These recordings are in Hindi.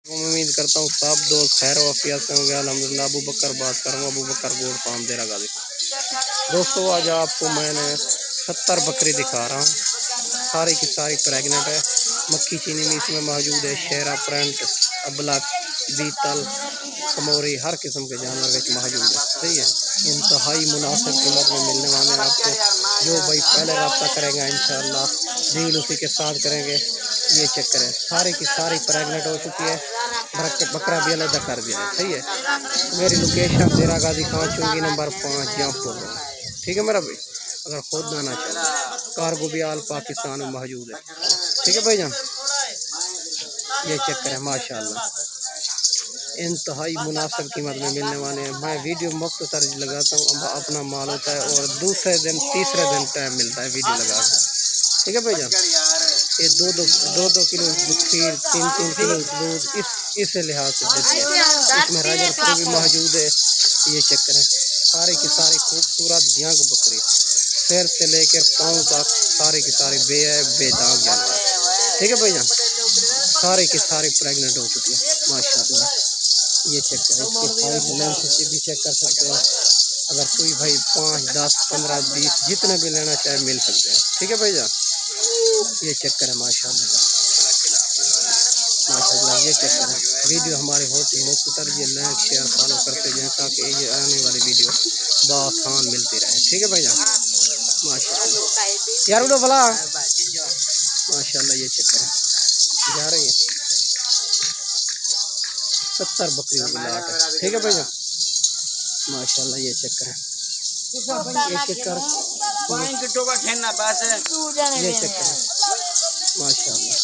उम्मीद करता हूँ सब दोस्त खैर वाफियत से होंगे। अल्हम्दुलिल्लाह। अबू बकर बात कर रहा हूँ, अबू बकर गोड फार्म देरा गाजी। दोस्तों आज आपको मैंने 70 बकरी दिखा रहा हूँ, सारी की सारी प्रेगनेंट है। मक्खी चीनी में इसमें मौजूद है, शेरा, प्रेंट, अबला, बीतल, समोरी, हर किस्म के जानवर में मौजूद है। सही है, इंतहाई मुनासिब कीमत में मिलने वाले हैं आपको। जो भाई पहले रब्ता करेगा इंशाअल्लाह डील उसी के साथ करेंगे। ये चेक करें, सारी की सारी प्रेगनेंट हो चुकी है, बकरा भी अलग कर दिया है। सही है, मेरी लोकेशन देरा गाजी चुंगी नंबर 5 जहाँपुर। ठीक है मेरा भाई, अगर खुद आना चाहो कार्गो भी आल पाकिस्तान में मौजूद है। ठीक है भाईजान, ये चेक करें माशाल्लाह इंतहाई मुनासिब कीमत में मिलने वाले हैं। मैं वीडियो मुख्तसर लगाता हूँ, अपना माल होता है और दूसरे दिन तीसरे दिन टाइम मिलता है वीडियो लगा कर। ठीक है भाईजान, ये दो किलो खीर, 3 किलो दूध इस लिहाज से देती है। इसमें राजनपुर भी मौजूद है। ये चेक करें, सारे की सारी खूबसूरत जंग बकरी, सिर से लेकर पाँव तक सारी की सारी बेदाग जानवर। ठीक है भाईजान, सारे की सारी प्रेग्नेंट हो चुकी है माशाल्लाह। ये चेक करें, इसके साइज लेंथ भी चेक कर सकते हैं। अगर कोई भाई 5, 10, 15, 20 जितने भी लेना चाहे मिल सकते हैं। ठीक है भाईजान, ये चेक करें माशाल्लाह माशाल्लाह। ये चेक करें, वीडियो हमारे बहुत ही मुख्तर, ये लाइक शेयर फॉलो करते जाएं ताकि ये आने वाली वीडियो बआसान मिलती रहे। ठीक है भाईजान माशाल्लाह। यार उड़ो भला माशाल्लाह। ये चेक करें, जा रही है 70 बकरियों की लाट है। ठीक है भैया माशाल्लाह। ये चेक करें, एक एक कर ये चेक करें माशाल्लाह।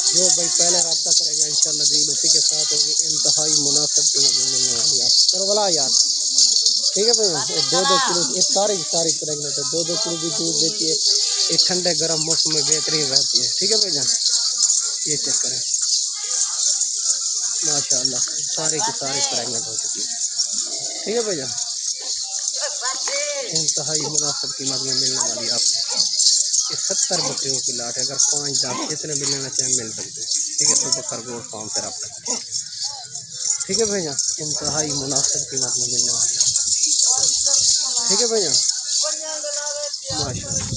जो भाई पहले रब्ता करेगा इंशाल्लाह डील उसी के साथ होगी। इंतहाई मुनासिब कीमत में मिलने वाली है। करो भला यार। ठीक है भैया, 2-2 किलो ये सारी प्रेगनेंट है, 2-2 किलो भी दूध देती है। ये ठंडे गर्म मौसम में बेहतरीन रहती है। ठीक है भैया, ये चेक करें माशाल्लाह, सारी की सारी प्रेगनेंट हो चुकी है। ठीक है भैया, इंतहाई मुनासिब कीमत में मिलने वाली है आपको। ये 70 बकरियों की लाट है, अगर 5, 10 जितने भी लेना चाहें मिल सकते हैं। ठीक है, तो खरगोश फार्म से रब्ता। ठीक है भैया, इंतहाई मुनासिब कीमत में मिलने वाली है। ठीक है भैया माशाल्लाह।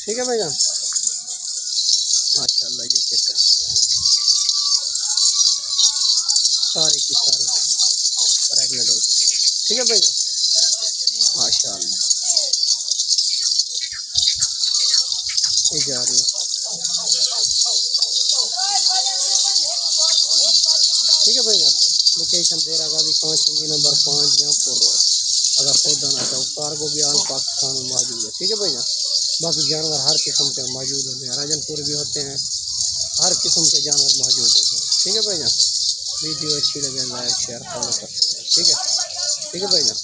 ठीक है भैया माशाल्लाह। ये चेक करें, सारी की सारी प्रेगनेंट हो चुकी है। ठीक है भैया माशाल्लाह। ये जा रही है। ठीक है भैया, लोकेशन देरा गाजी चुंगी नंबर 5 जहाँपुर रोड। अगर खुद आना चाहो कार्गो भी आल पाकिस्तान में मौजूद है। ठीक है भैया, बाकी जानवर हर किस्म के मौजूद होते हैं, राजनपुर भी होते हैं, हर किस्म के जानवर मौजूद होते हैं। ठीक है भैया, वीडियो अच्छी लगे लाइक शेयर फॉलो करते हैं। ठीक है भैया।